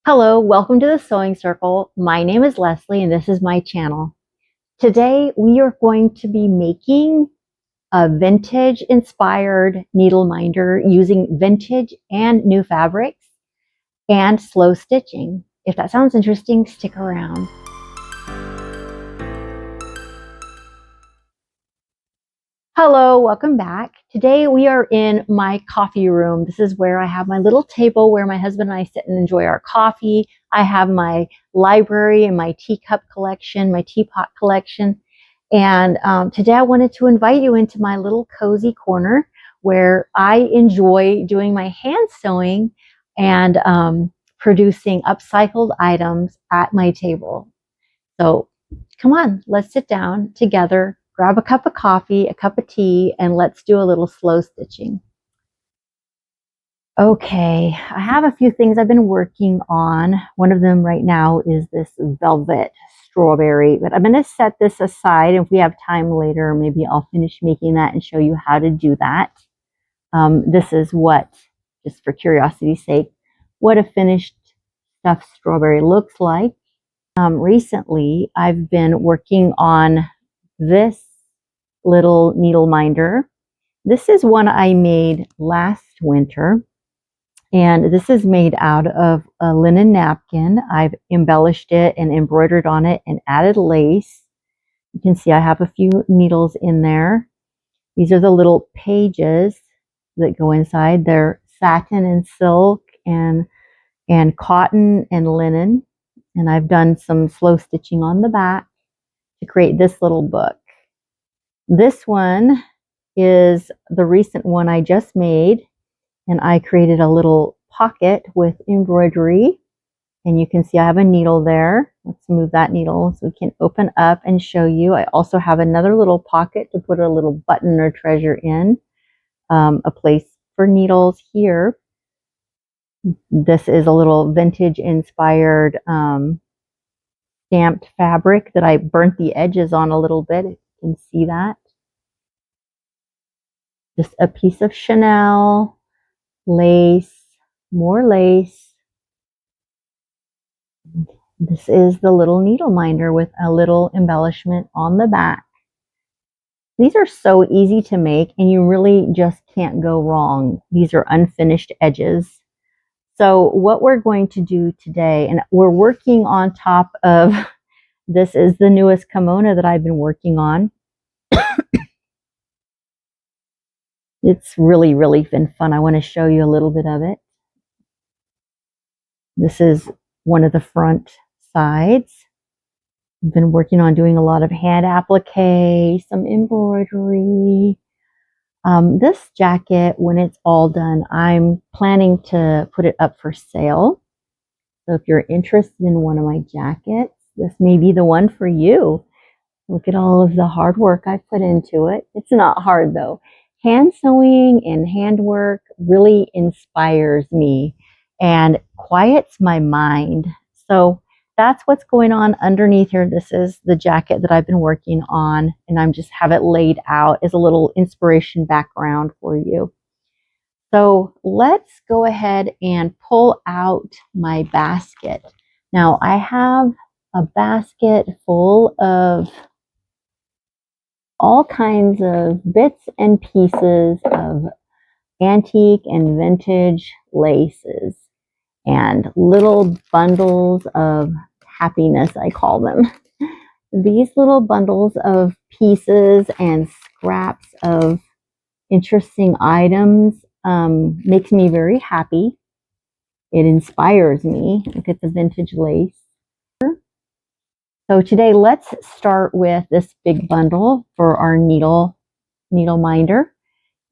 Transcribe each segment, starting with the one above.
Hello, welcome to the Sewing Circle. My name is Lesley and this is my channel. Today we are going to be making a vintage inspired needle minder using vintage and new fabrics and slow stitching. If that sounds interesting, stick around. Hello, welcome back. Today we are in my coffee room. This is where I have my little table where my husband and I sit and enjoy our coffee. I have my library and my teacup collection, my teapot collection. And today I wanted to invite you into my little cozy corner where I enjoy doing my hand sewing and producing upcycled items at my table. So come on, let's sit down together, grab a cup of coffee, a cup of tea, and let's do a little slow stitching. Okay, I have a few things I've been working on. One of them right now is this velvet strawberry, but I'm going to set this aside. If we have time later, maybe I'll finish making that and show you how to do that. This is what, just for curiosity's sake, what a finished stuffed strawberry looks like. Recently, I've been working on this little needle minder. This is one I made last winter, and this is made out of a linen napkin. I've embellished it and embroidered on it and added lace. You can see I have a few needles in there. These are the little pages that go inside. They're satin and silk and cotton and linen. And I've done some slow stitching on the back to create this little book. This one is the recent one I just made, and I created a little pocket with embroidery. And you can see I have a needle there. Let's move that needle so we can open up and show you. I also have another little pocket to put a little button or treasure in, a place for needles here. This is a little vintage inspired stamped fabric that I burnt the edges on a little bit. You can see that. Just a piece of Chanel, lace, more lace. This is the little needle minder with a little embellishment on the back. These are so easy to make and you really just can't go wrong. These are unfinished edges. So what we're going to do today, and we're working on top of, this is the newest kimono that I've been working on. It's really, really been fun. I want to show you a little bit of it. This is one of the front sides. I've been working on doing a lot of hand applique, some embroidery. This jacket, when it's all done, I'm planning to put it up for sale. So if you're interested in one of my jackets, this may be the one for you. Look at all of the hard work I've put into it. It's not hard though. Hand sewing and handwork really inspires me and quiets my mind. So that's what's going on underneath here. This is the jacket that I've been working on, and I'm just have it laid out as a little inspiration background for you. So let's go ahead and pull out my basket. Now I have a basket full of all kinds of bits and pieces of antique and vintage laces and little bundles of happiness, I call them. These little bundles of pieces and scraps of interesting items makes me very happy. It inspires me. Look at the vintage lace. So today, let's start with this big bundle for our needle minder,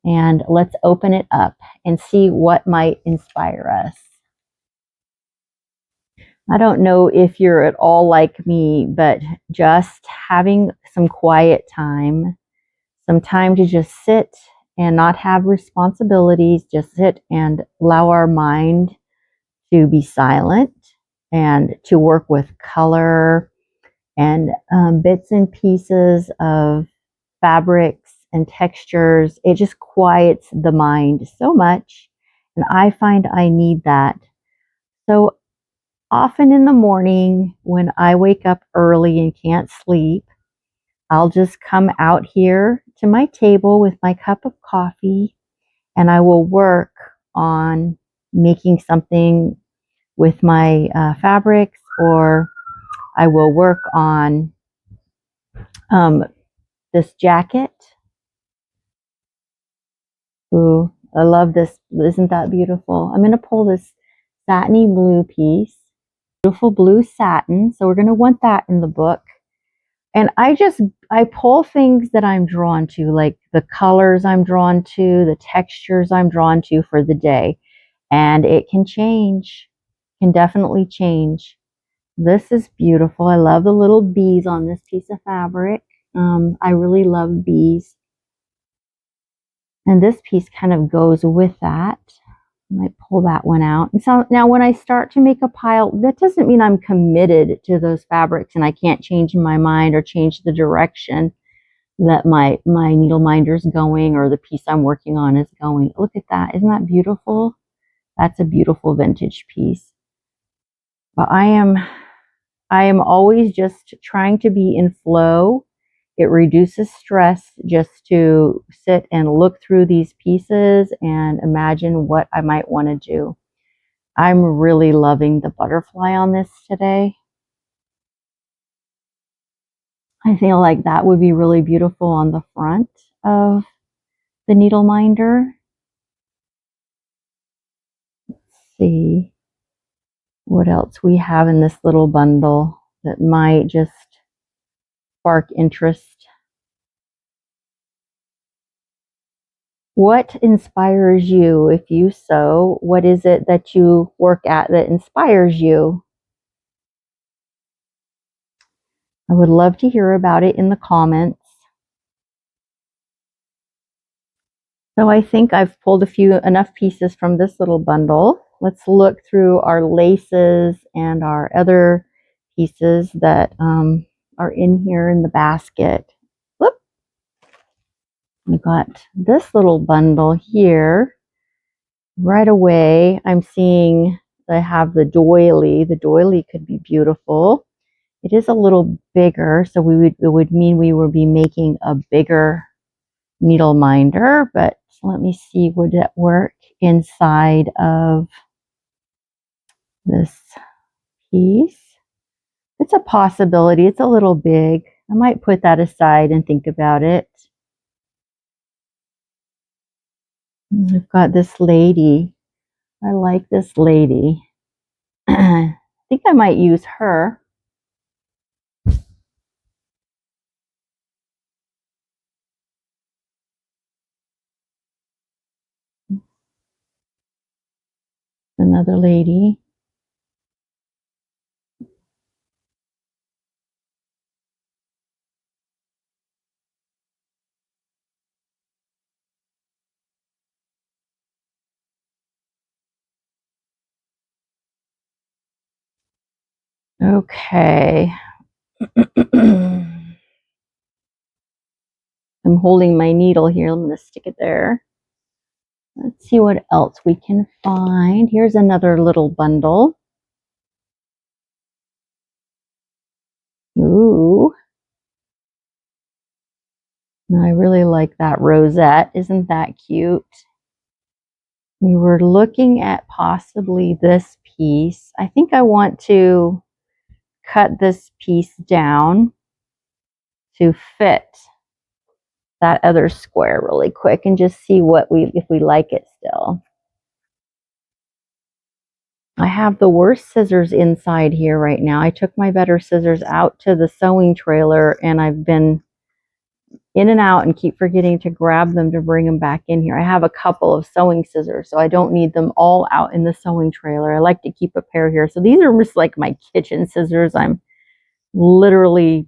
and let's open it up and see what might inspire us. I don't know if you're at all like me, but just having some quiet time, some time to just sit and not have responsibilities, just sit and allow our mind to be silent and to work with color and bits and pieces of fabrics and textures. It just quiets the mind so much, and I find I need that. So often in the morning when I wake up early and can't sleep, I'll just come out here to my table with my cup of coffee and I will work on making something with my fabrics, or I will work on um, this jacket. Ooh, I love this. Isn't that beautiful? I'm going to pull this satiny blue piece, beautiful blue satin. So we're going to want that in the book. And I pull things that I'm drawn to, like the colors I'm drawn to, the textures I'm drawn to for the day. And it can change, can definitely change. This is beautiful. I love the little bees on this piece of fabric. I really love bees. And this piece kind of goes with that. I might pull that one out. And so now when I start to make a pile, that doesn't mean I'm committed to those fabrics and I can't change my mind or change the direction that my needle minder's going or the piece I'm working on is going. Look at that. Isn't that beautiful? That's a beautiful vintage piece. But I am always just trying to be in flow. It reduces stress just to sit and look through these pieces and imagine what I might want to do. I'm really loving the butterfly on this today. I feel like that would be really beautiful on the front of the needle minder. Let's see what else we have in this little bundle that might just spark interest. What inspires you if you sew? What is it that you work at that inspires you? I would love to hear about it in the comments. So I think I've pulled enough pieces from this little bundle. Let's look through our laces and our other pieces that are in here in the basket. Whoop. We got this little bundle here. Right away, I'm seeing I have the doily. The doily could be beautiful. It is a little bigger, so it would mean we would be making a bigger needle minder, but let me see, would it work inside of this piece? It's a possibility. It's a little big. I might put that aside and think about it. I've got this lady. I like this lady. I think I might use her. Another lady. Okay. I'm holding my needle here. I'm going to stick it there. Let's see what else we can find. Here's another little bundle. Ooh. I really like that rosette. Isn't that cute? We were looking at possibly this piece. I think I want to cut this piece down to fit that other square really quick and just see if we like it still. I have the worst scissors inside here right now. I took my better scissors out to the sewing trailer and I've been in and out and keep forgetting to grab them to bring them back in here. I have a couple of sewing scissors, so I don't need them all out in the sewing trailer. I like to keep a pair here. So these are just like my kitchen scissors. I'm literally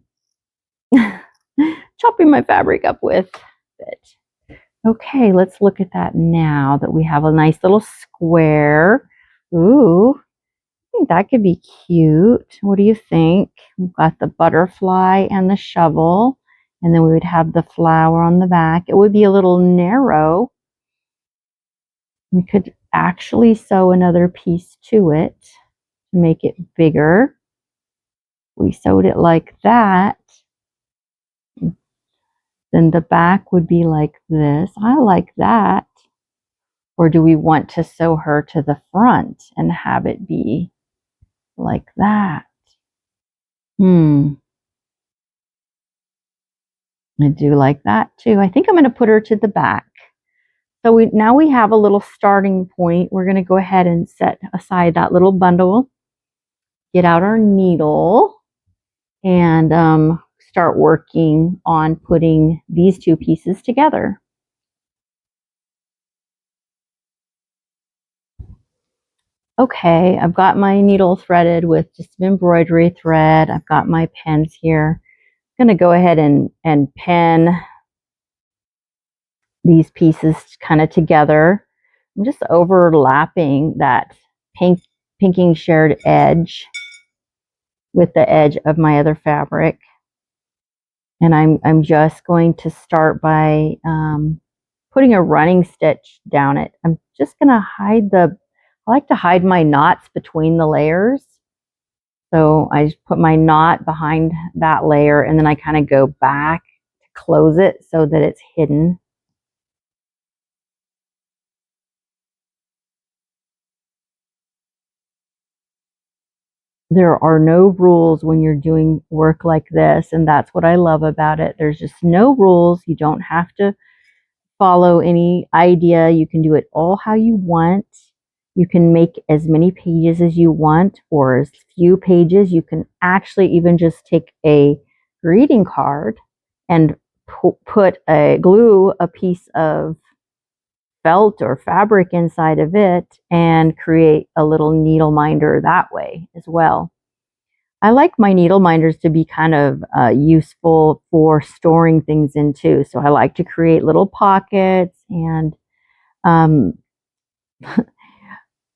chopping my fabric up with. But okay, let's look at that now that we have a nice little square. Ooh, I think that could be cute. What do you think? We've got the butterfly and the shovel, and then we would have the flower on the back. It would be a little narrow. We could actually sew another piece to it to make it bigger. We sewed it like that. Then the back would be like this. I like that. Or do we want to sew her to the front and have it be like that? I do like that too. I think I'm going to put her to the back. So now we have a little starting point. We're going to go ahead and set aside that little bundle, get out our needle, and start working on putting these two pieces together. Okay, I've got my needle threaded with just some embroidery thread. I've got my pens here. I'm going to go ahead and pin these pieces kind of together. I'm just overlapping that pinking shared edge with the edge of my other fabric. And I'm just going to start by putting a running stitch down it. I'm just going to hide I like to hide my knots between the layers. So I just put my knot behind that layer and then I kind of go back to close it so that it's hidden. There are no rules when you're doing work like this, and that's what I love about it. There's just no rules. You don't have to follow any idea. You can do it all how you want. You can make as many pages as you want or as few pages. You can actually even just take a greeting card and glue a piece of felt or fabric inside of it and create a little needle minder that way as well. I like my needle minders to be kind of useful for storing things in too. So I like to create little pockets, and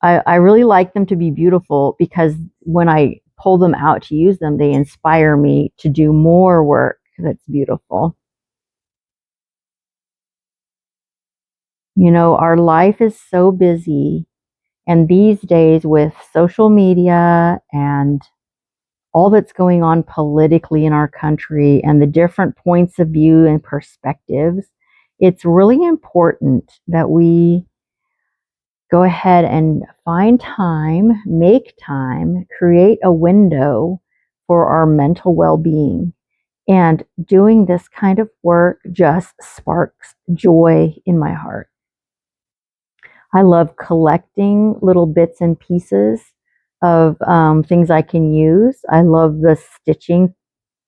I really like them to be beautiful because when I pull them out to use them, they inspire me to do more work that's beautiful. You know, our life is so busy, and these days with social media and all that's going on politically in our country and the different points of view and perspectives, it's really important that we go ahead and find time, make time, create a window for our mental well-being. And doing this kind of work just sparks joy in my heart. I love collecting little bits and pieces of things I can use. I love the stitching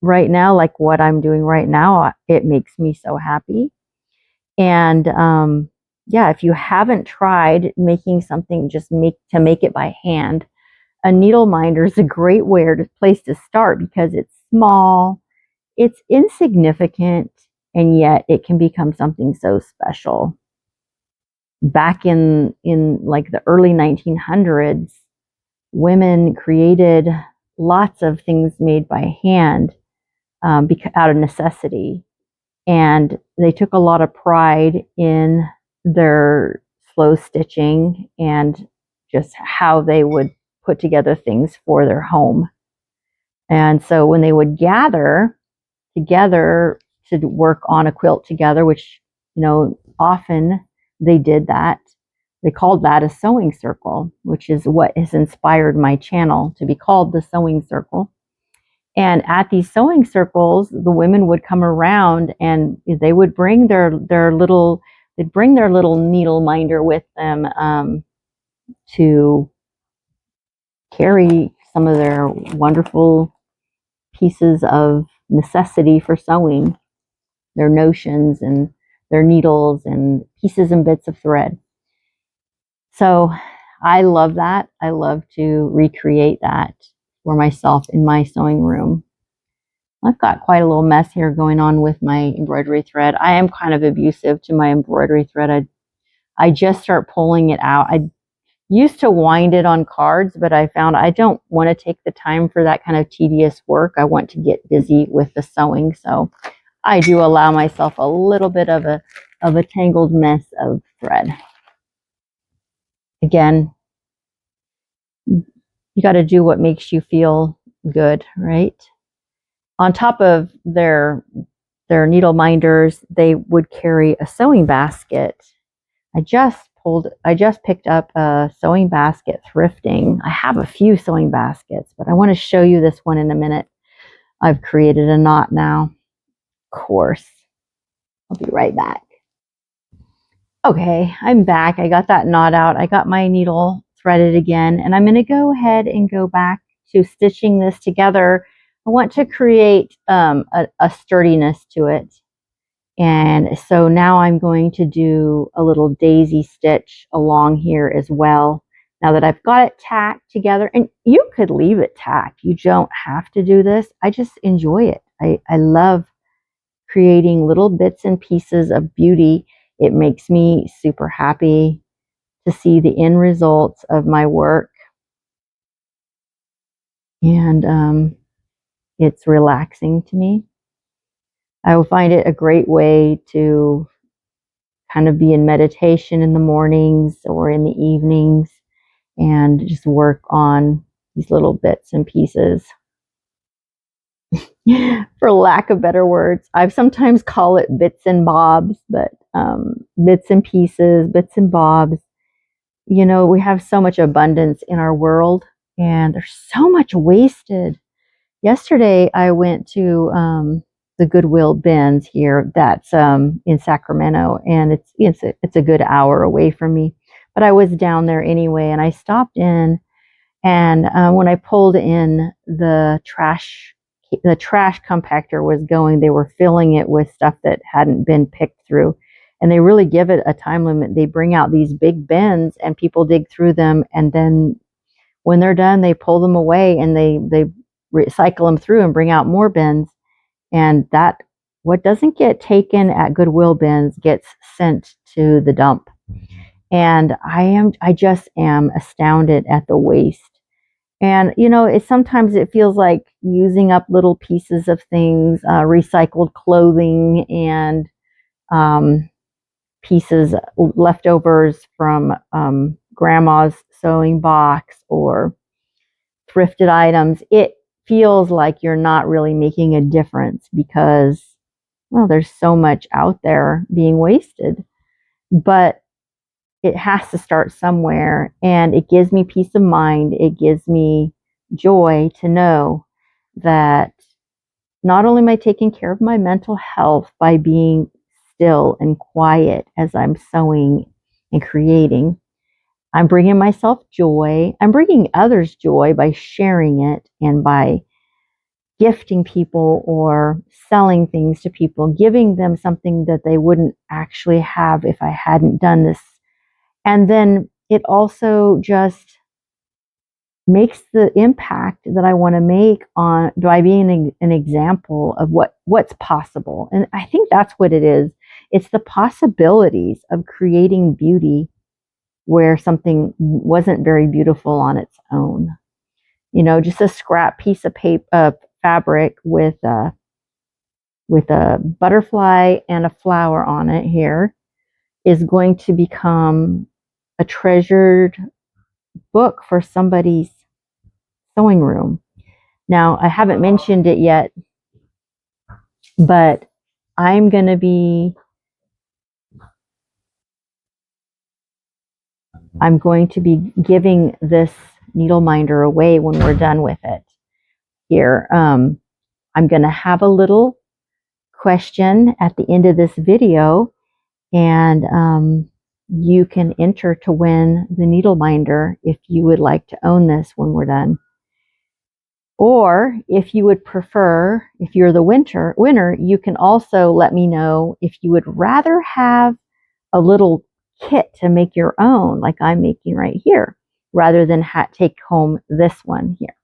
right now, like what I'm doing right now. It makes me so happy. And yeah, if you haven't tried making something, to make it by hand, a needle minder is a great place to start because it's small, it's insignificant, and yet it can become something so special. Back in like the early 1900s, women created lots of things made by hand out of necessity. And they took a lot of pride in their slow stitching and just how they would put together things for their home. And so when they would gather together to work on a quilt together, which, you know, often they did that, they called that a sewing circle, which is what has inspired my channel to be called the Sewing Circle. And at these sewing circles, the women would come around and they would bring their little needle minder with them to carry some of their wonderful pieces of necessity for sewing, their notions and their needles and pieces and bits of thread. So I love that. I love to recreate that for myself in my sewing room. I've got quite a little mess here going on with my embroidery thread. I am kind of abusive to my embroidery thread. I just start pulling it out. I used to wind it on cards, but I found I don't want to take the time for that kind of tedious work. I want to get busy with the sewing. So I do allow myself a little bit of a tangled mess of thread. Again, you got to do what makes you feel good, right? On top of their needle minders, they would carry a sewing basket. I just picked up a sewing basket thrifting. I have a few sewing baskets, but I want to show you this one in a minute. I've created a knot now. Of course. I'll be right back. Okay, I'm back. I got that knot out. I got my needle threaded again, and I'm going to go ahead and go back to stitching this together. I want to create a sturdiness to it. And so now I'm going to do a little daisy stitch along here as well. Now that I've got it tacked together, and you could leave it tacked. You don't have to do this. I just enjoy it. I love creating little bits and pieces of beauty. It makes me super happy to see the end results of my work. And it's relaxing to me. I will find it a great way to kind of be in meditation in the mornings or in the evenings and just work on these little bits and pieces. For lack of better words, I've sometimes call it bits and bobs, but bits and pieces, bits and bobs. You know, we have so much abundance in our world and there's so much wasted. Yesterday, I went to the Goodwill bins here. That's in Sacramento, and it's a good hour away from me. But I was down there anyway, and I stopped in, and when I pulled in, the trash compactor was going. They were filling it with stuff that hadn't been picked through, and they really give it a time limit. They bring out these big bins, and people dig through them, and then when they're done, they pull them away and they recycle them through and bring out more bins. And that what doesn't get taken at Goodwill bins gets sent to the dump. And I just am astounded at the waste. And you know, sometimes it feels like using up little pieces of things, recycled clothing, and pieces, leftovers from grandma's sewing box or thrifted items. It feels like you're not really making a difference because, well, there's so much out there being wasted. But it has to start somewhere, and it gives me peace of mind. It gives me joy to know that not only am I taking care of my mental health by being still and quiet as I'm sewing and creating, I'm bringing myself joy. I'm bringing others joy by sharing it and by gifting people or selling things to people, giving them something that they wouldn't actually have if I hadn't done this. And then it also just makes the impact that I want to make on by being an example of what's possible. And I think that's what it is. It's the possibilities of creating beauty where something wasn't very beautiful on its own. You know, just a scrap piece of paper, fabric with a butterfly and a flower on it here is going to become a treasured book for somebody's sewing room. Now, I haven't mentioned it yet, but I'm going to be giving this needle minder away when we're done with it here. I'm going to have a little question at the end of this video, and you can enter to win the needle minder if you would like to own this when we're done. Or if you would prefer, if you're the winner, you can also let me know if you would rather have a little kit to make your own, like I'm making right here, rather than take home this one here.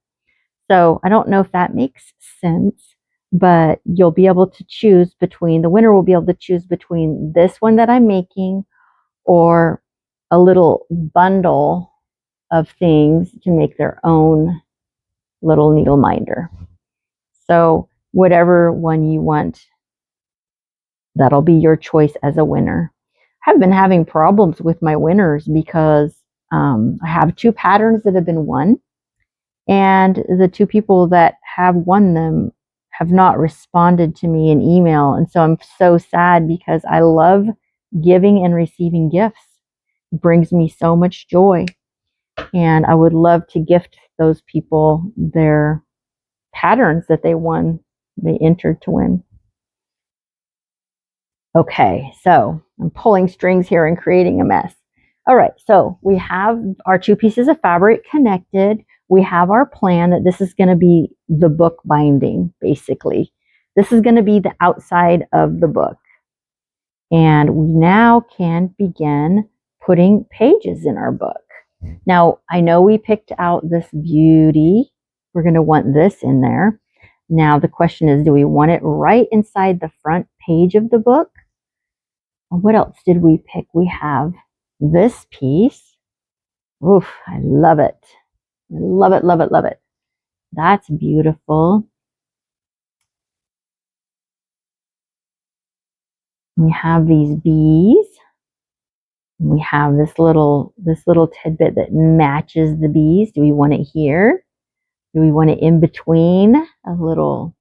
So I don't know if that makes sense, but you'll be able to choose between, the winner will be able to choose between this one that I'm making or a little bundle of things to make their own little needle minder. So whatever one you want, that'll be your choice as a winner. I've been having problems with my winners because I have two patterns that have been won, And the two people that have won them have not responded to me in email. And so I'm so sad because I love giving and receiving gifts. It brings me so much joy. And I would love to gift those people their patterns that they won, they entered to win. Okay, so I'm pulling strings here and creating a mess. All right, so we have our two pieces of fabric connected. We have our plan that this is going to be the book binding, basically. This is going to be the outside of the book. And we now can begin putting pages in our book. Now, I know we picked out this beauty. We're going to want this in there. Now, the question is, do we want it right inside the front page of the book? What else did we pick? We have this piece. Oof, I love it. I love it, love it, love it. That's beautiful. We have these bees. We have this little tidbit that matches the bees. Do we want it here? Do we want it in between? A little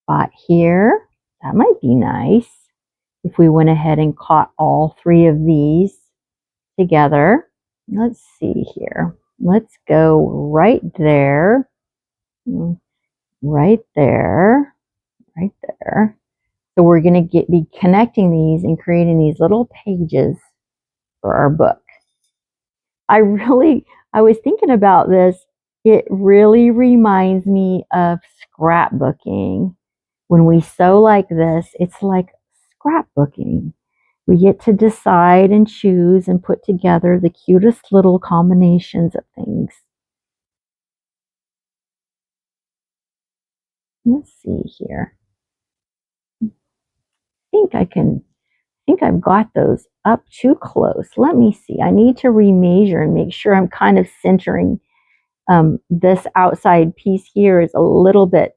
spot here. That might be nice if we went ahead and caught all three of these together. Let's see here. Let's go right there, right there, right there. So we're going to be connecting these and creating these little pages for our book. I was thinking about this. It really reminds me of scrapbooking. When we sew like this, it's like scrapbooking. We get to decide and choose and put together the cutest little combinations of things. Let's see here. I think I've got those up too close. Let me see. I need to remeasure and make sure I'm kind of centering. This outside piece here is a little bit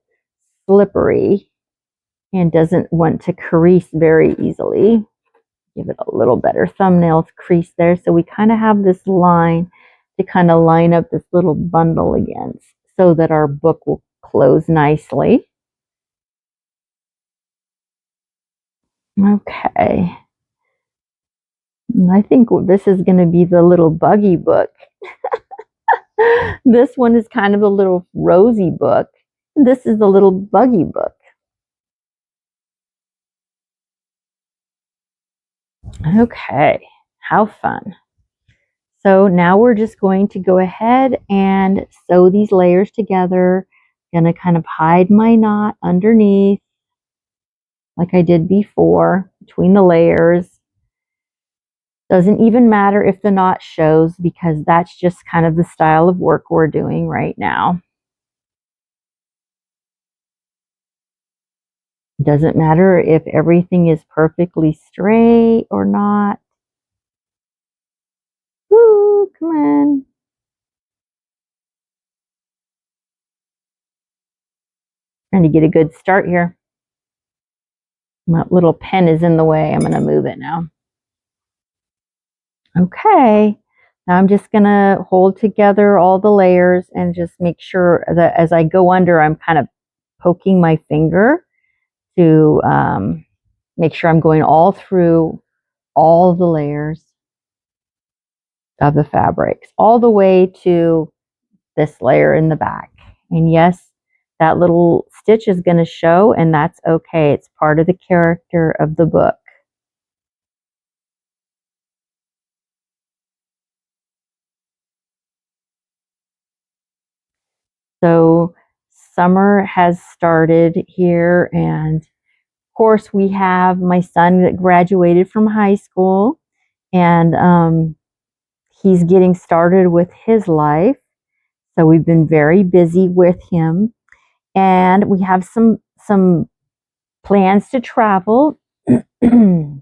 slippery and doesn't want to crease very easily. Give it a little better thumbnail crease there. So we kind of have this line to kind of line up this little bundle against so that our book will close nicely. Okay. And I think this is going to be the little buggy book. This one is kind of a little rosy book. This is the little buggy book. Okay, how fun. So now we're just going to go ahead and sew these layers together. Going to kind of hide my knot underneath like I did before between the layers. Doesn't even matter if the knot shows because that's just kind of the style of work we're doing right now. Doesn't matter if everything is perfectly straight or not. Woo, come on. Trying to get a good start here. My little pen is in the way. I'm going to move it now. Okay. Now I'm just going to hold together all the layers and just make sure that as I go under, I'm kind of poking my finger to make sure I'm going all through all the layers of the fabrics, all the way to this layer in the back. And yes, that little stitch is going to show, and that's okay. It's part of the character of the book. So summer has started here, and of course we have my son that graduated from high school, and he's getting started with his life. So we've been very busy with him, and we have some plans to travel. 4th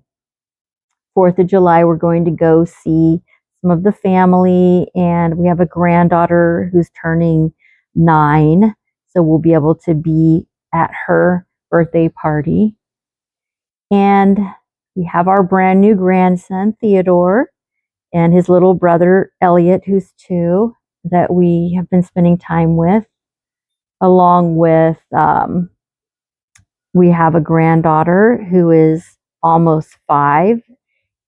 of July, we're going to go see some of the family, and we have a granddaughter who's turning 9, so we'll be able to be at her birthday party. And we have our brand new grandson, Theodore, and his little brother, Elliot, who's 2. that we have been spending time with, along with we have a granddaughter who is almost 5,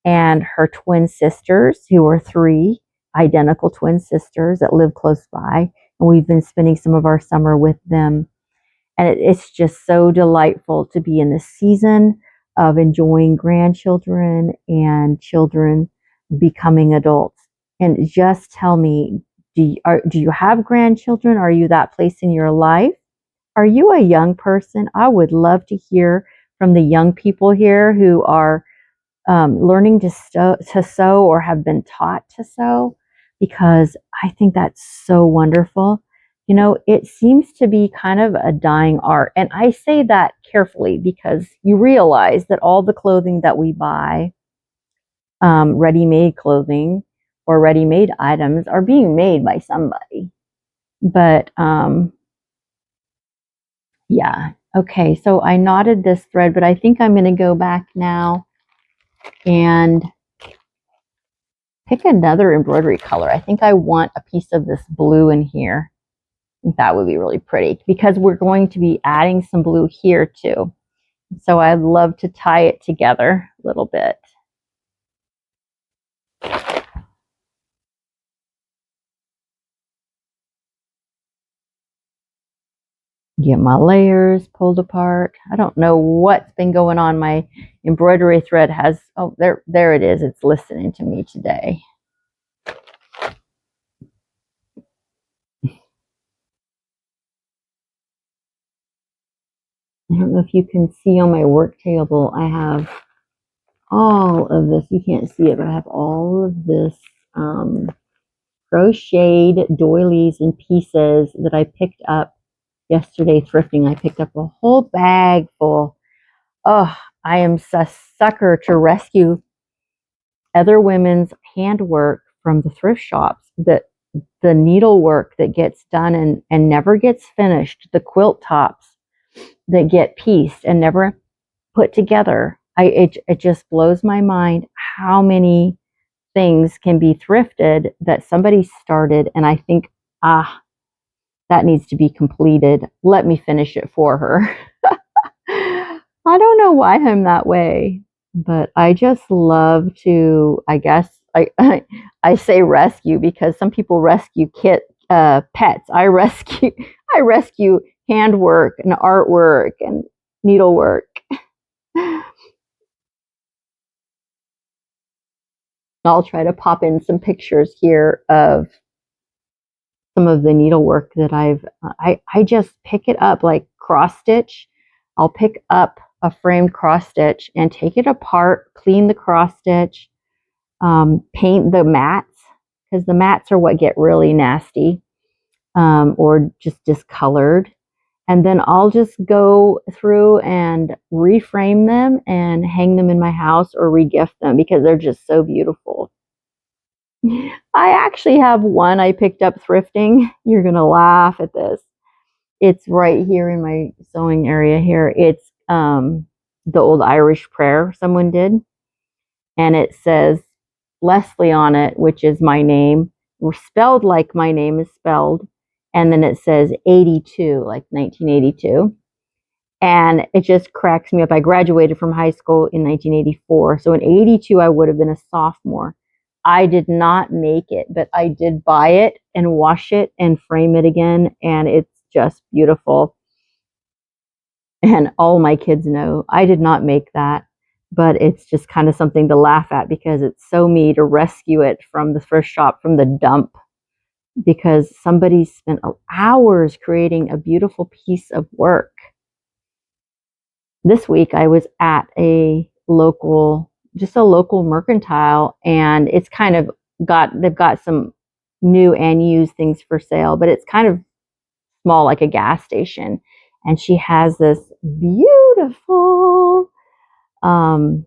and her twin sisters who are 3, identical twin sisters that live close by. And we've been spending some of our summer with them. And it's just so delightful to be in this season of enjoying grandchildren and children becoming adults. And just tell me, do you have grandchildren? Are you that place in your life? Are you a young person? I would love to hear from the young people here who are learning to sew or have been taught to sew, because I think that's so wonderful. You know, it seems to be kind of a dying art. And I say that carefully because you realize that all the clothing that we buy, ready-made clothing or ready-made items, are being made by somebody. But yeah. Okay, so I knotted this thread, but I think I'm going to go back now and pick another embroidery color. I think I want a piece of this blue in here. I think that would be really pretty because we're going to be adding some blue here too. So I'd love to tie it together a little bit. Get my layers pulled apart. I don't know what's been going on. My embroidery thread has, oh, there it is. It's listening to me today. I don't know if you can see on my work table, I have all of this. You can't see it, but I have all of this crocheted doilies and pieces that I picked up yesterday thrifting. I picked up a whole bag full. Oh, I am a sucker to rescue other women's handwork from the thrift shops. The needlework that gets done and never gets finished, the quilt tops that get pieced and never put together. It just blows my mind how many things can be thrifted that somebody started, and I think, that needs to be completed. Let me finish it for her. I don't know why I'm that way, but I just love to, I guess, I say rescue because some people rescue pets. I rescue handwork and artwork and needlework. I'll try to pop in some pictures here of some of the needlework that I just pick it up like cross stitch. I'll pick up a framed cross stitch and take it apart, clean the cross stitch, paint the mats, because the mats are what get really nasty, or just discolored. And then I'll just go through and reframe them and hang them in my house or regift them because they're just so beautiful. I actually have one I picked up thrifting. You're going to laugh at this. It's right here in my sewing area here. It's the old Irish prayer someone did. And it says Lesley on it, which is my name, spelled like my name is spelled. And then it says 82, like 1982. And it just cracks me up. I graduated from high school in 1984. So in 82, I would have been a sophomore. I did not make it, but I did buy it and wash it and frame it again. And it's just beautiful. And all my kids know I did not make that, but it's just kind of something to laugh at because it's so me to rescue it from the thrift shop, from the dump, because somebody spent hours creating a beautiful piece of work. This week I was at a local mercantile, and it's kind of they've got some new and used things for sale, but it's kind of small, like a gas station. And she has this beautiful hand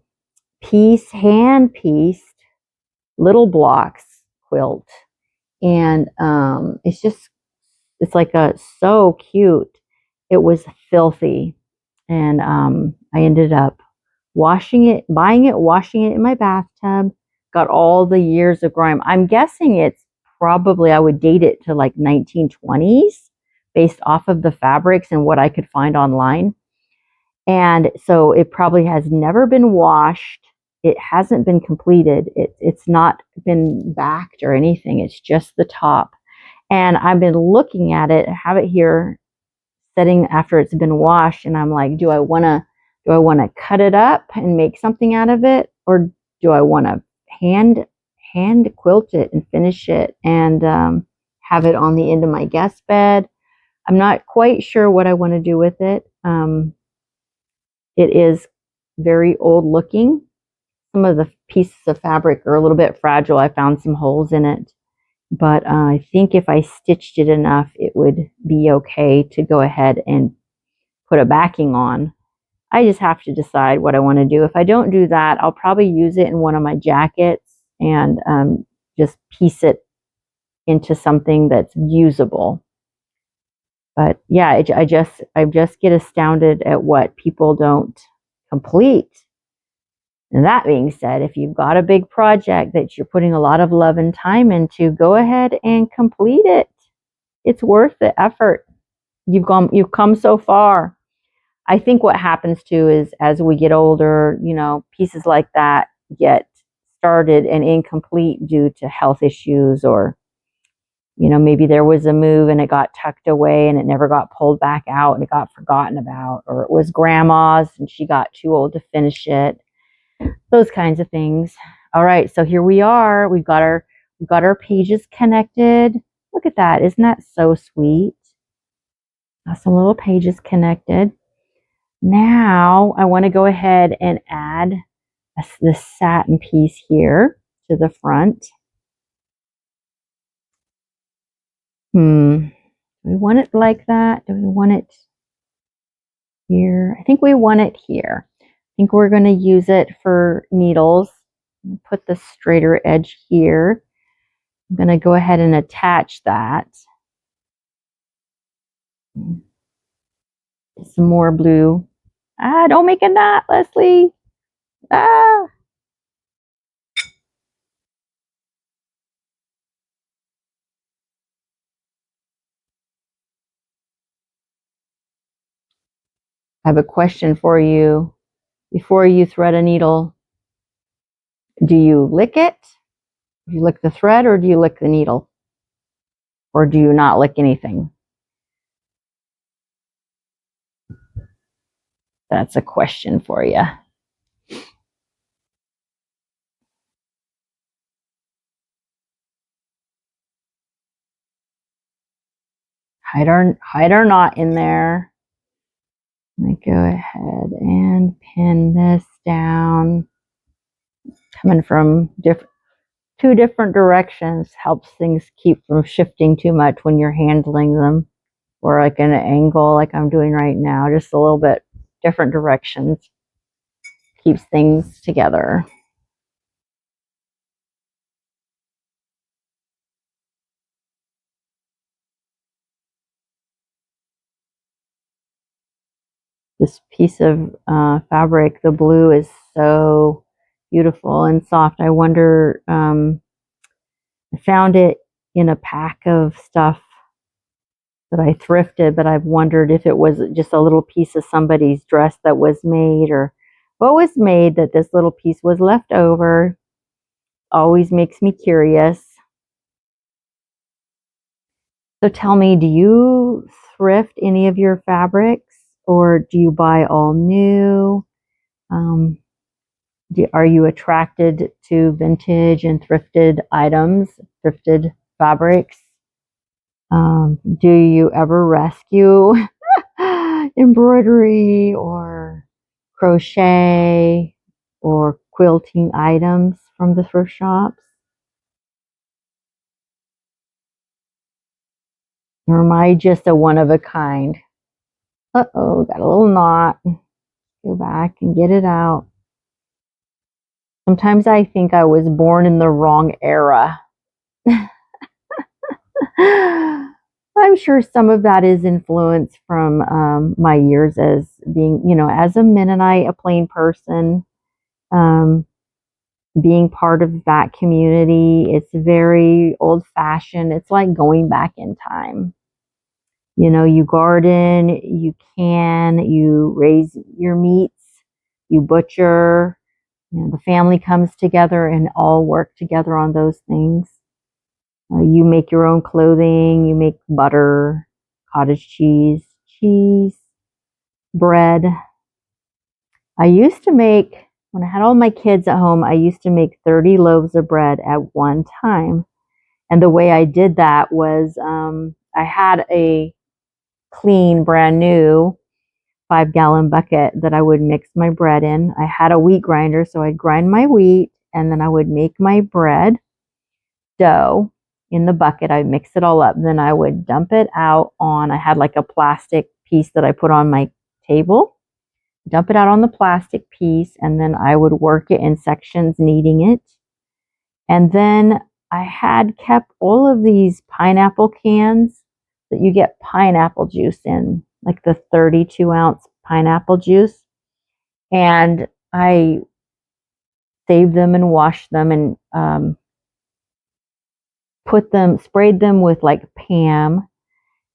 pieced little blocks quilt. And it's like so cute. It was filthy. And I ended up washing it, buying it, washing it in my bathtub. Got all the years of grime. I'm guessing it's probably, I would date it to like 1920s based off of the fabrics and what I could find online. And so it probably has never been washed. It hasn't been completed. It's not been backed or anything. It's just the top. And I've been looking at it, I have it here setting after it's been washed, and I'm like, do I want to cut it up and make something out of it, or do I want to hand quilt it and finish it and have it on the end of my guest bed? I'm not quite sure what I want to do with it. It is very old looking. Some of the pieces of fabric are a little bit fragile. I found some holes in it, but I think if I stitched it enough, it would be okay to go ahead and put a backing on. I just have to decide what I want to do. If I don't do that, I'll probably use it in one of my jackets and just piece it into something that's usable. But yeah, I just get astounded at what people don't complete. And that being said, if you've got a big project that you're putting a lot of love and time into, go ahead and complete it. It's worth the effort. You've come so far. I think what happens too is as we get older, pieces like that get started and incomplete due to health issues, or maybe there was a move and it got tucked away and it never got pulled back out and it got forgotten about, or it was grandma's and she got too old to finish it. Those kinds of things. All right, so here we are. We've got our pages connected. Look at that. Isn't that so sweet? Got some little pages connected. Now I want to go ahead and add this satin piece here to the front. Do we want it like that? Do we want it here? I think we want it here. I think we're going to use it for needles. Put the straighter edge here. I'm going to go ahead and attach that. Some more blue. Don't make a knot, Lesley. I have a question for you. Before you thread a needle, do you lick it? Do you lick the thread, or do you lick the needle? Or do you not lick anything? That's a question for you. Hide our knot in there. Let me go ahead and pin this down. Coming from two different directions helps things keep from shifting too much when you're handling them, or like an angle like I'm doing right now. Just a little bit different directions keeps things together. This piece of fabric, the blue, is so beautiful and soft. I wonder, I found it in a pack of stuff that I thrifted, but I've wondered if it was just a little piece of somebody's dress that was made, or what was made that this little piece was left over. Always makes me curious. So tell me, do you thrift any of your fabrics, or do you buy all new? Are you attracted to vintage and thrifted items, thrifted fabrics? Do you ever rescue embroidery or crochet or quilting items from the thrift shops? Or am I just a one of a kind? Uh-oh, got a little knot. Go back and get it out. Sometimes I think I was born in the wrong era. I'm sure some of that is influence from my years as being, as a Mennonite, a plain person. being part of that community. It's very old-fashioned. It's like going back in time. You know, you garden, you raise your meats, you butcher, you know, the family comes together and all work together on those things. You make your own clothing, you make butter, cottage cheese, bread. I used to make, when I had all my kids at home, I used to make 30 loaves of bread at one time. And the way I did that was I had a clean, brand new 5-gallon bucket that I would mix my bread in. I had a wheat grinder, so I'd grind my wheat and then I would make my bread dough in the bucket. I'd mix it all up. Then I would dump it out on, I had like a plastic piece that I put on my table, dump it out on the plastic piece, and then I would work it in sections, kneading it. And then I had kept all of these pineapple cans that you get pineapple juice in, like the 32-ounce pineapple juice. And I saved them and washed them and sprayed them with like Pam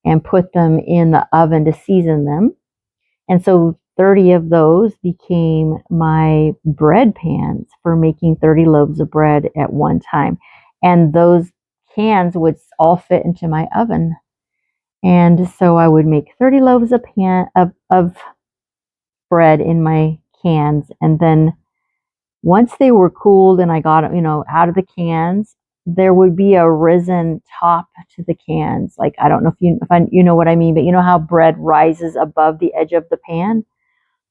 and put them in the oven to season them. And so 30 of those became my bread pans for making 30 loaves of bread at one time. And those cans would all fit into my oven. And so I would make 30 loaves of bread in my cans. And then once they were cooled and I got them, you know, out of the cans, there would be a risen top to the cans. Like, I don't know if you know what I mean, but you know how bread rises above the edge of the pan?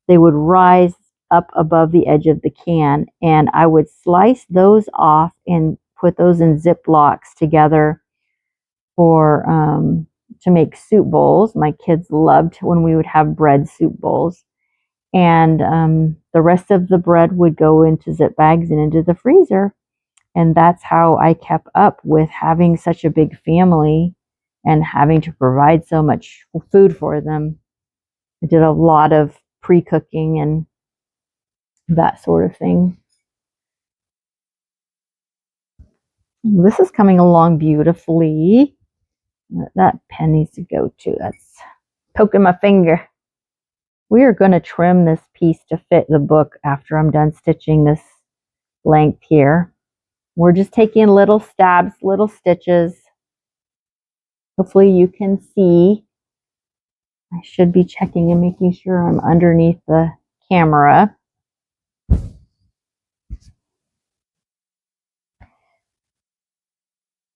They would rise up above the edge of the can, and I would slice those off and put those in Ziplocs together for to make soup bowls. My kids loved when we would have bread soup bowls. And the rest of the bread would go into zip bags and into the freezer. And that's how I kept up with having such a big family and having to provide so much food for them. I did a lot of pre-cooking and that sort of thing. This is coming along beautifully. That pen needs to go too. That's poking my finger. We are going to trim this piece to fit the book after I'm done stitching this length here. We're just taking little stabs, little stitches. Hopefully you can see. I should be checking and making sure I'm underneath the camera.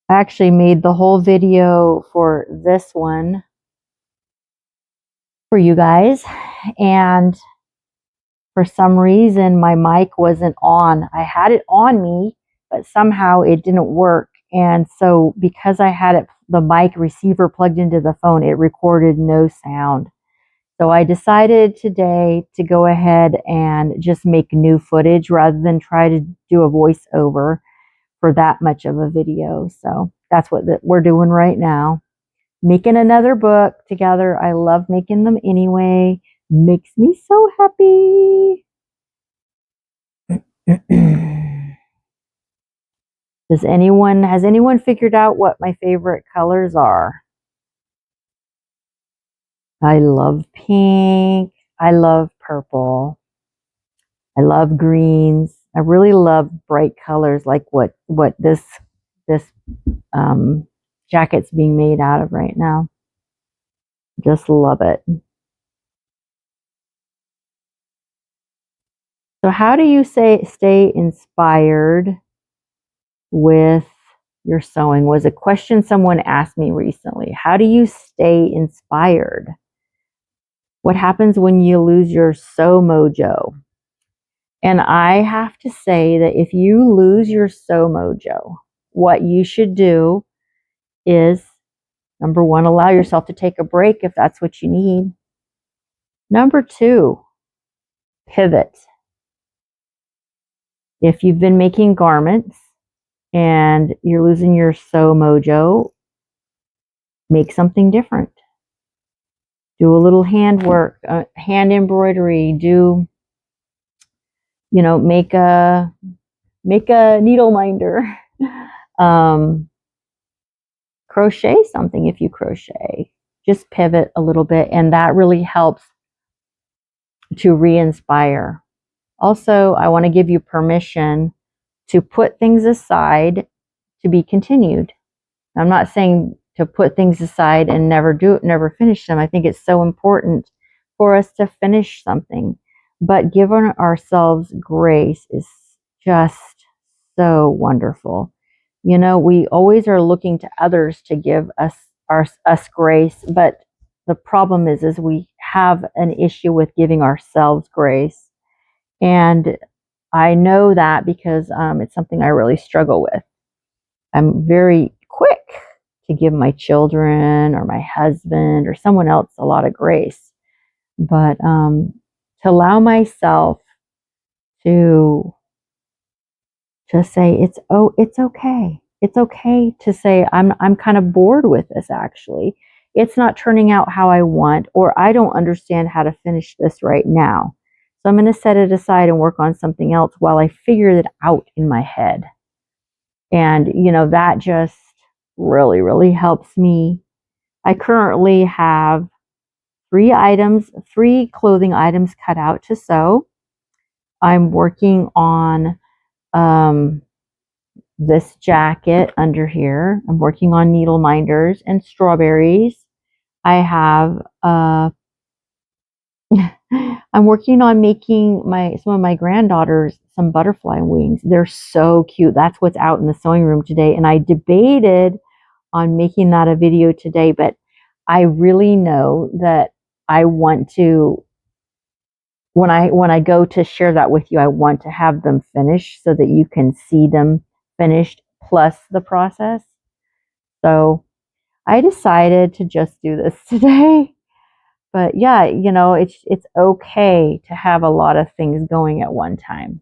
I actually made the whole video for this one for you guys, and for some reason my mic wasn't on. I had it on me, but somehow it didn't work. And so because I had the mic receiver plugged into the phone, it recorded no sound. So I decided today to go ahead and just make new footage rather than try to do a voiceover for that much of a video. So that's what we're doing right now. Making another book together. I love making them anyway. Makes me so happy. Has anyone figured out what my favorite colors are? I love pink. I love purple. I love greens. I really love bright colors like what this jacket's being made out of right now. Just love it. So how do you stay inspired with your sewing? Was a question someone asked me recently. How do you stay inspired? What happens when you lose your sew mojo? And I have to say that if you lose your sew mojo, what you should do is, number one, allow yourself to take a break if that's what you need. Number two, pivot. If you've been making garments and you're losing your sew mojo, make something different. Do a little handwork, hand embroidery, make a make a needle minder. Crochet something if you crochet. Just pivot a little bit, and that really helps to re-inspire. Also, I want to give you permission to put things aside to be continued. I'm not saying to put things aside and never finish them. I think it's so important for us to finish something, but giving ourselves grace is just so wonderful. You know, we always are looking to others to give us grace, but the problem is we have an issue with giving ourselves grace. And I know that because it's something I really struggle with. I'm very quick to give my children or my husband or someone else a lot of grace, but to allow myself to just say it's okay. It's okay to say I'm kind of bored with this. Actually, it's not turning out how I want, or I don't understand how to finish this right now. So I'm going to set it aside and work on something else while I figure it out in my head. And, you know, that just really, really helps me. I currently have three clothing items cut out to sew. I'm working on this jacket under here. I'm working on needle minders and strawberries. I have I'm working on making some of my granddaughters some butterfly wings. They're so cute. That's what's out in the sewing room today. And I debated on making that a video today, but I really know that I want to, when I go to share that with you, I want to have them finished so that you can see them finished plus the process. So I decided to just do this today. But yeah, you know, it's okay to have a lot of things going at one time.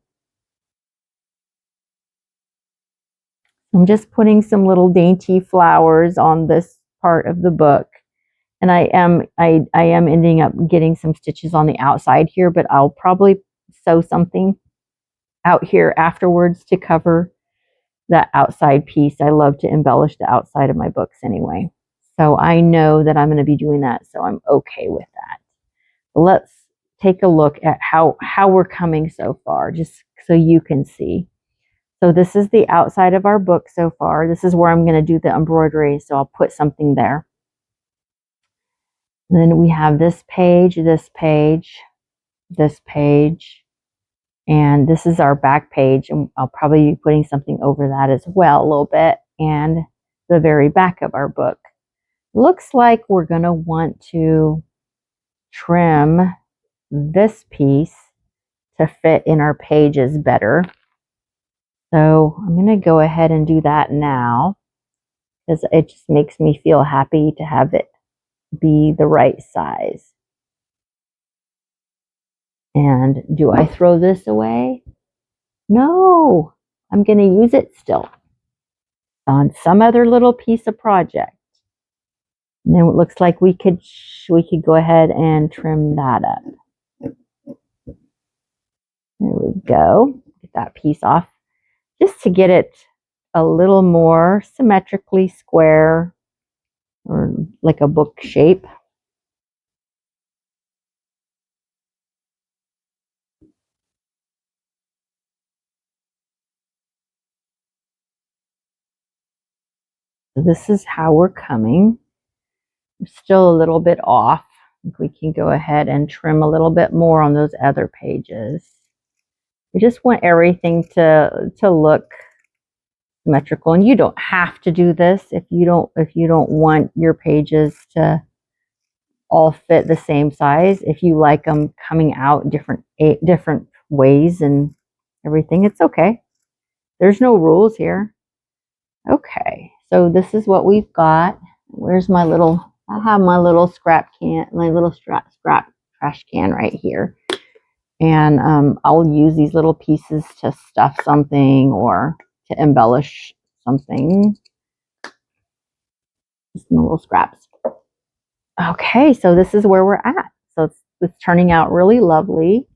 I'm just putting some little dainty flowers on this part of the book. And I am ending up getting some stitches on the outside here, but I'll probably sew something out here afterwards to cover that outside piece. I love to embellish the outside of my books anyway. So I know that I'm going to be doing that, so I'm okay with that. Let's take a look at how we're coming so far, just so you can see. So this is the outside of our book so far. This is where I'm going to do the embroidery, so I'll put something there. And then we have this page, this page, this page, and this is our back page. And I'll probably be putting something over that as well a little bit, and the very back of our book. Looks like we're going to want to trim this piece to fit in our pages better. So I'm going to go ahead and do that now because it just makes me feel happy to have it be the right size. And do I throw this away? No, I'm going to use it still on some other little piece of project. And then it looks like we could go ahead and trim that up. There we go. Get that piece off just to get it a little more symmetrically square or like a book shape. So this is how we're coming. We're still a little bit off. I think we can go ahead and trim a little bit more on those other pages. We just want everything to look symmetrical, and you don't have to do this if you don't want your pages to all fit the same size. If you like them coming out different ways and everything, it's okay. There's no rules here. Okay, so this is what we've got. Where's my little, I have my little scrap can, my little scrap trash can right here. And I'll use these little pieces to stuff something or to embellish something. Just some little scraps. Okay, so this is where we're at. So it's turning out really lovely.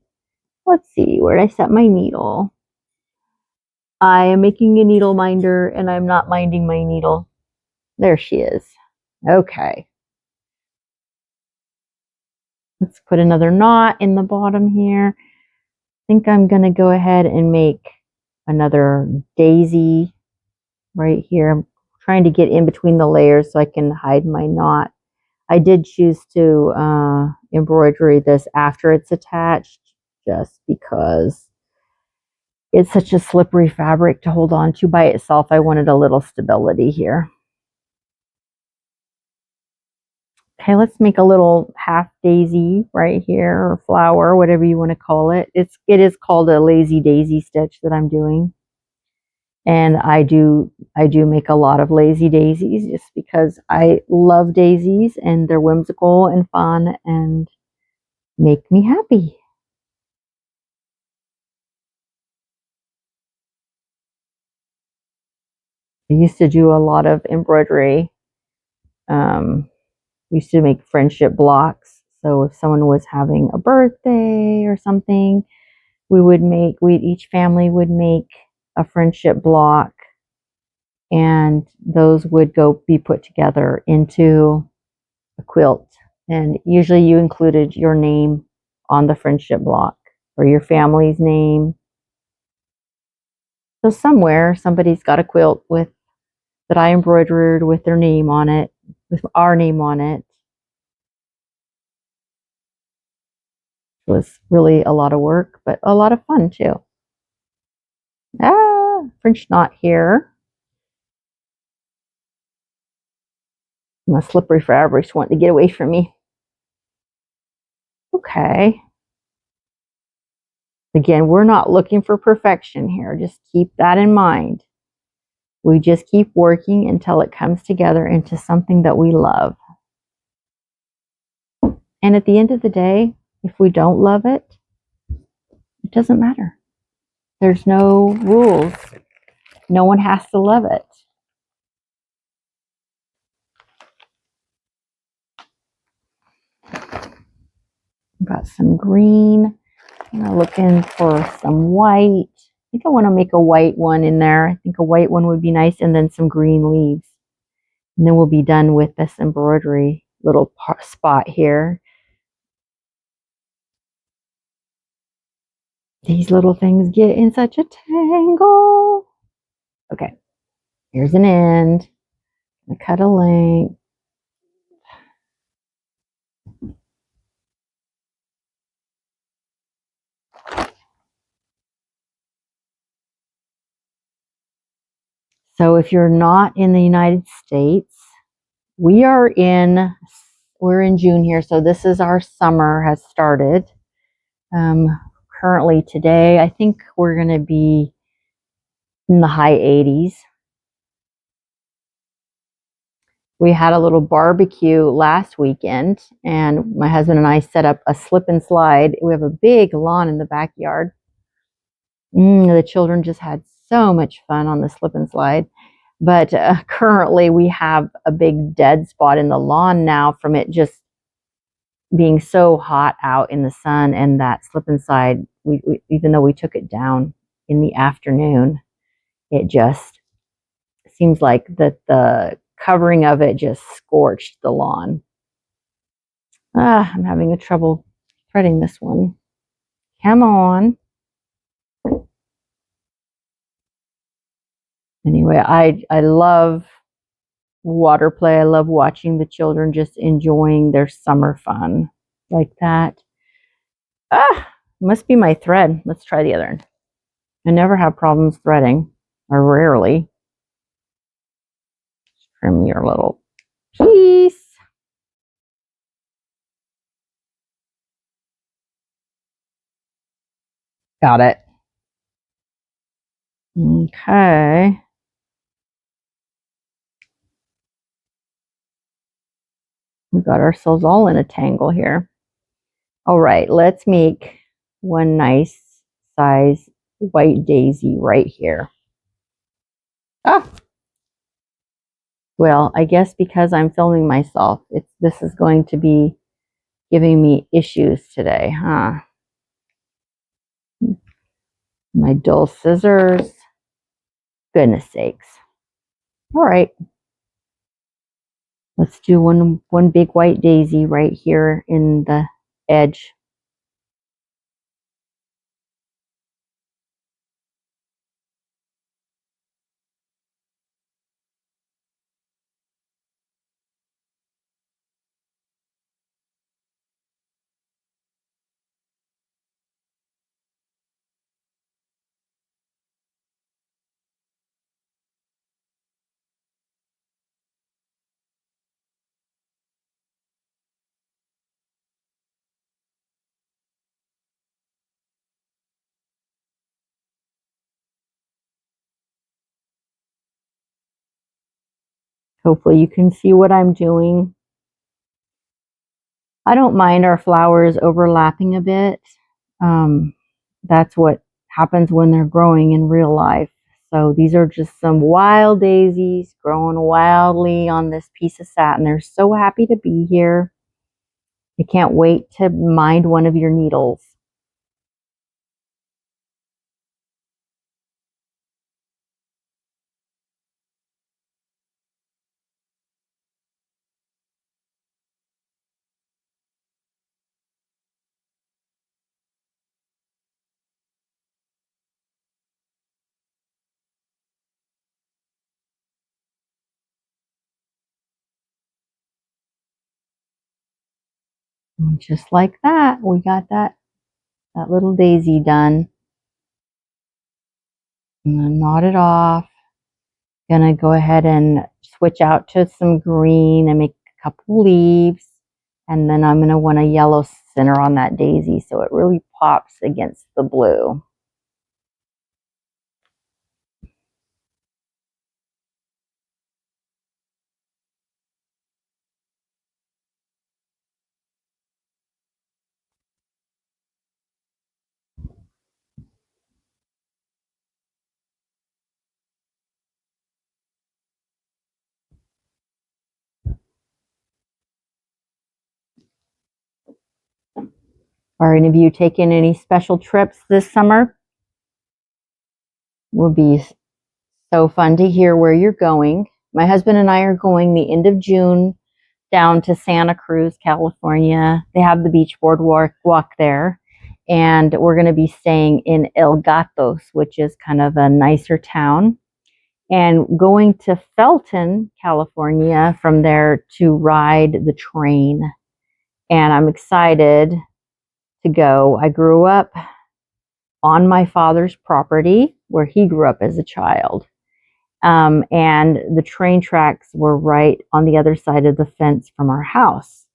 Let's see, where did I set my needle? I am making a needle minder and I'm not minding my needle. There she is. Okay. Let's put another knot in the bottom here. I think I'm going to go ahead and make another daisy right here. I'm trying to get in between the layers so I can hide my knot. I did choose to embroidery this after it's attached just because it's such a slippery fabric to hold on to by itself. I wanted a little stability here. Okay, let's make a little half daisy right here, or flower, whatever you want to call it. It is called a lazy daisy stitch that I'm doing. And I do make a lot of lazy daisies just because I love daisies and they're whimsical and fun and make me happy. I used to do a lot of embroidery. We used to make friendship blocks. So if someone was having a birthday or something, each family would make a friendship block, and those would go be put together into a quilt. And usually you included your name on the friendship block or your family's name. So somewhere somebody's got a quilt with that I embroidered with their name on it, with our name on it. It was really a lot of work, but a lot of fun too. French knot here. My slippery fabrics want to get away from me. Okay. Again, we're not looking for perfection here. Just keep that in mind. We just keep working until it comes together into something that we love. And at the end of the day, if we don't love it, it doesn't matter. There's no rules. No one has to love it. Got some green. I'm looking for some white. I think I want to make a white one in there. I think a white one would be nice, and then some green leaves. And then we'll be done with this embroidery little spot here. These little things get in such a tangle. Okay, here's an end. I cut a length. So if you're not in the United States, we're in June here, so this is our summer has started. Currently today, I think we're going to be in the high 80s. We had a little barbecue last weekend, and my husband and I set up a slip and slide. We have a big lawn in the backyard. The children just had so much fun on the slip and slide. But currently we have a big dead spot in the lawn now from it just being so hot out in the sun, and that slip and slide, we even though we took it down in the afternoon, it just seems like that the covering of it just scorched the lawn. I'm having a trouble threading this one. Come on. Anyway, I love water play. I love watching the children just enjoying their summer fun like that. Must be my thread. Let's try the other end. I never have problems threading, or rarely. Trim your little piece. Got it. Okay. We got ourselves all in a tangle here. All right, let's make one nice size white daisy right here. Well, I guess because I'm filming myself, this is going to be giving me issues today, huh? My dull scissors. Goodness sakes. All right. Let's do one big white daisy right here in the edge. Hopefully you can see what I'm doing. I don't mind our flowers overlapping a bit. That's what happens when they're growing in real life. So these are just some wild daisies growing wildly on this piece of satin. They're so happy to be here. I can't wait to mind one of your needles. And just like that, we got that little daisy done. I'm gonna knot it off. Gonna go ahead and switch out to some green and make a couple leaves. And then I'm gonna want a yellow center on that daisy so it really pops against the blue. Are any of you taking any special trips this summer? Would be so fun to hear where you're going. My husband and I are going the end of June down to Santa Cruz, California. They have the beach boardwalk walk there. And we're going to be staying in El Gatos, which is kind of a nicer town. And going to Felton, California, from there to ride the train. And I'm excited to go. I grew up on my father's property where he grew up as a child. And the train tracks were right on the other side of the fence from our house.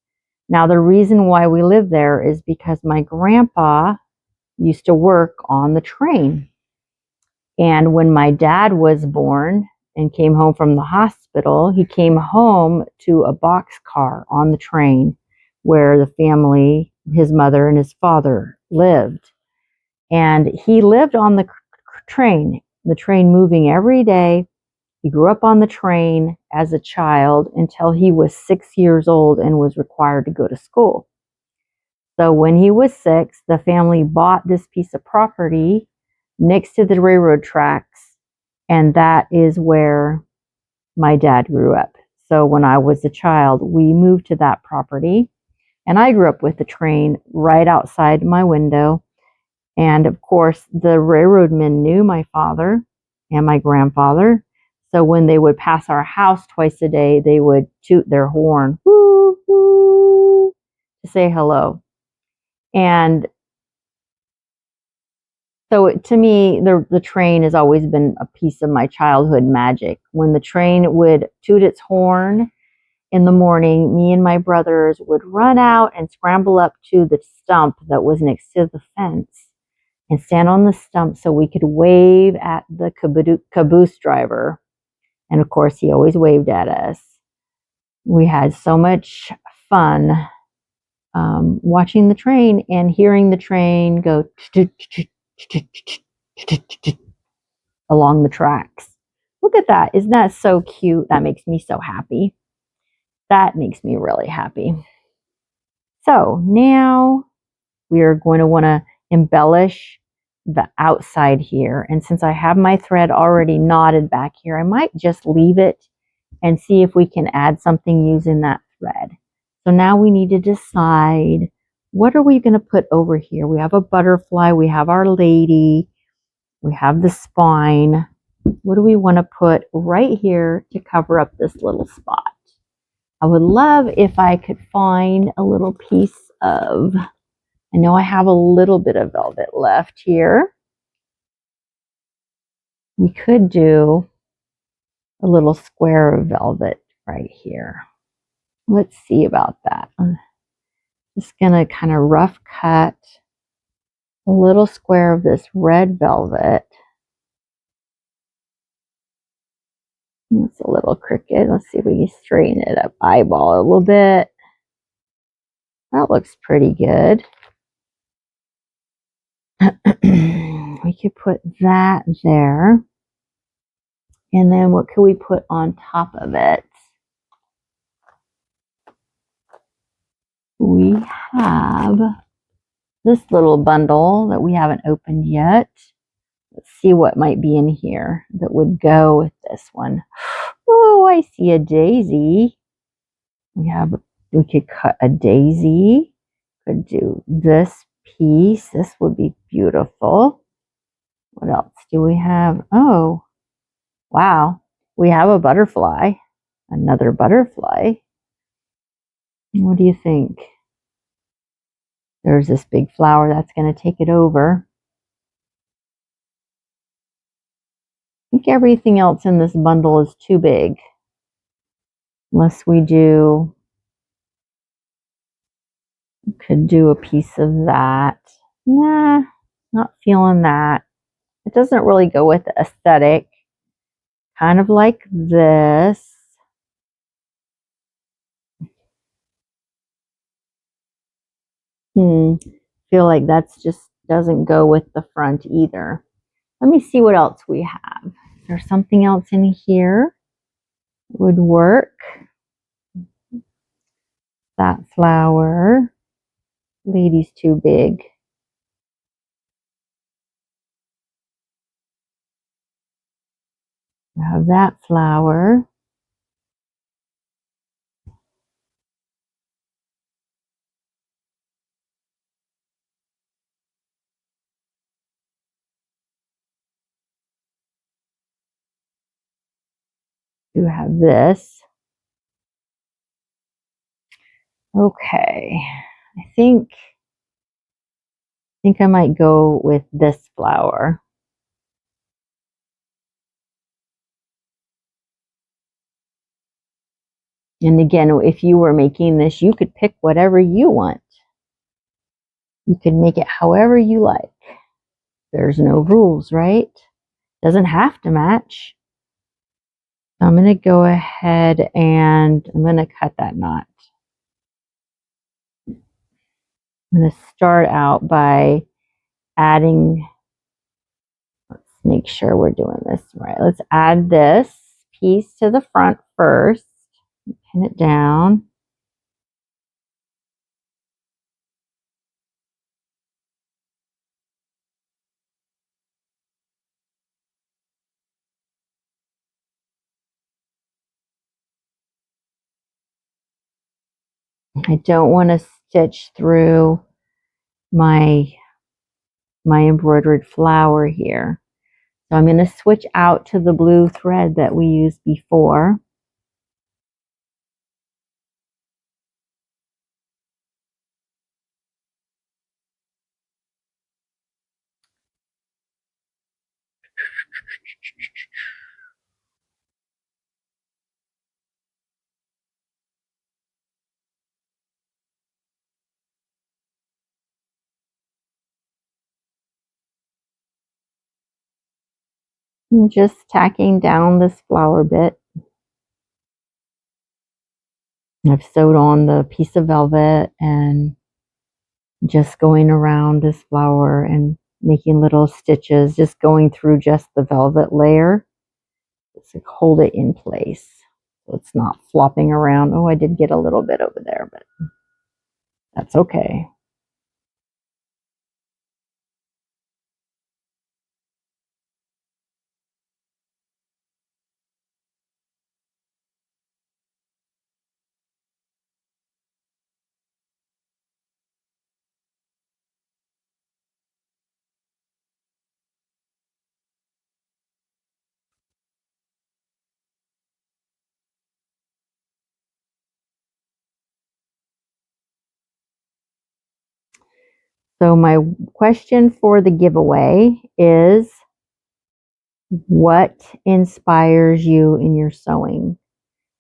Now, the reason why we live there is because my grandpa used to work on the train. And when my dad was born and came home from the hospital, he came home to a boxcar on the train where the family, his mother and his father, lived. And he lived on the train moving every day. He grew up on the train as a child until he was 6 years old and was required to go to school. So when he was 6, the family bought this piece of property next to the railroad tracks, and that is where my dad grew up. So when I was a child, we moved to that property, and I grew up with the train right outside my window. And of course, the railroadmen knew my father and my grandfather. So when they would pass our house twice a day, they would toot their horn, woo, woo, to say hello. And so to me, the train has always been a piece of my childhood magic. When the train would toot its horn in the morning, me and my brothers would run out and scramble up to the stump that was next to the fence and stand on the stump so we could wave at the caboose driver. And of course, he always waved at us. We had so much fun watching the train and hearing the train go along the tracks. Look at that. Isn't that so cute? That makes me so happy. That makes me really happy. So now we are going to want to embellish the outside here. And since I have my thread already knotted back here, I might just leave it and see if we can add something using that thread. So now we need to decide, what are we going to put over here? We have a butterfly, we have our lady, we have the spine. What do we want to put right here to cover up this little spot? I would love if I could find a little piece of, I know I have a little bit of velvet left here. We could do a little square of velvet right here. Let's see about that. I'm just going to kind of rough cut a little square of this red velvet. It's a little crooked. Let's see if we can straighten it up, eyeball a little bit. That looks pretty good. We could put that there. And then what could we put on top of it? We have this little bundle that we haven't opened yet. Let's see what might be in here that would go with this one. Oh, I see a daisy. We could cut a daisy. Could do this piece. This would be beautiful. What else do we have? Oh, wow. We have a butterfly. Another butterfly. What do you think? There's this big flower that's going to take it over. I think everything else in this bundle is too big. Unless we could do a piece of that. Nah, not feeling that. It doesn't really go with the aesthetic. Kind of like this. Feel like that's just doesn't go with the front either. Let me see what else we have. Is there something else in here would work? That flower. Lady's too big. I have that flower. You have this. Okay. I think I might go with this flower. And again, if you were making this, you could pick whatever you want. You can make it however you like. There's no rules, right? Doesn't have to match. So I'm going to go ahead and I'm going to cut that knot. I'm going to start out by adding, let's make sure we're doing this right. Let's add this piece to the front first. Pin it down. I don't want to stitch through my embroidered flower here. So I'm going to switch out to the blue thread that we used before. I'm just tacking down this flower bit. I've sewed on the piece of velvet and just going around this flower and making little stitches, just going through just the velvet layer. Just to hold it in place so it's not flopping around. Oh, I did get a little bit over there, but that's okay. So my question for the giveaway is, what inspires you in your sewing?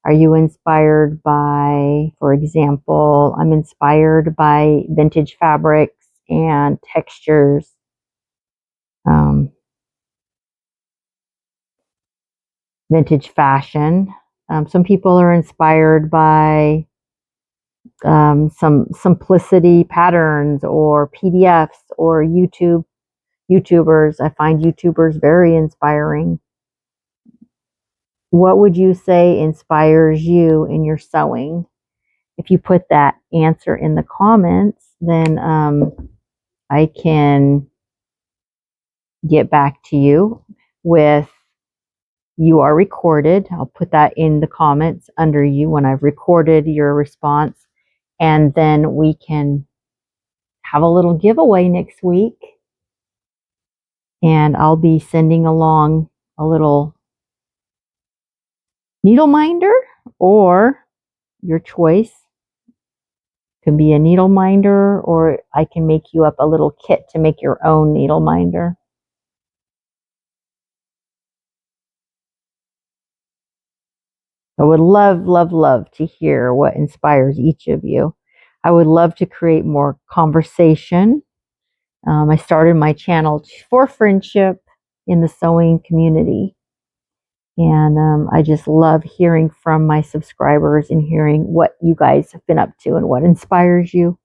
Are you inspired by, for example, I'm inspired by vintage fabrics and textures. Vintage fashion. Some people are inspired by some simplicity patterns or PDFs or YouTubers. I find YouTubers very inspiring. What would you say inspires you in your sewing? If you put that answer in the comments, then I can get back to you with, you are recorded. I'll put that in the comments under you when I've recorded your response. And then we can have a little giveaway next week. And I'll be sending along a little needle minder, or your choice. Could be a needle minder, or I can make you up a little kit to make your own needle minder. I would love, love, love to hear what inspires each of you. I would love to create more conversation. I started my channel for friendship in the sewing community. And I just love hearing from my subscribers and hearing what you guys have been up to and what inspires you,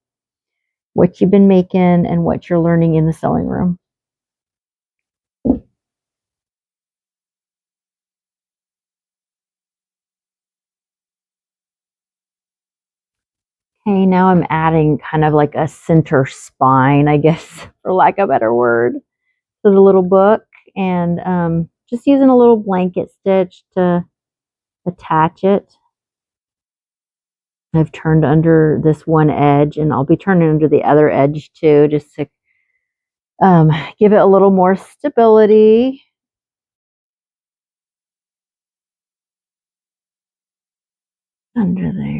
what you've been making, and what you're learning in the sewing room. Okay, now I'm adding kind of like a center spine, I guess, for lack of a better word, to the little book. And just using a little blanket stitch to attach it. I've turned under this one edge, and I'll be turning under the other edge too, just to give it a little more stability. Under there.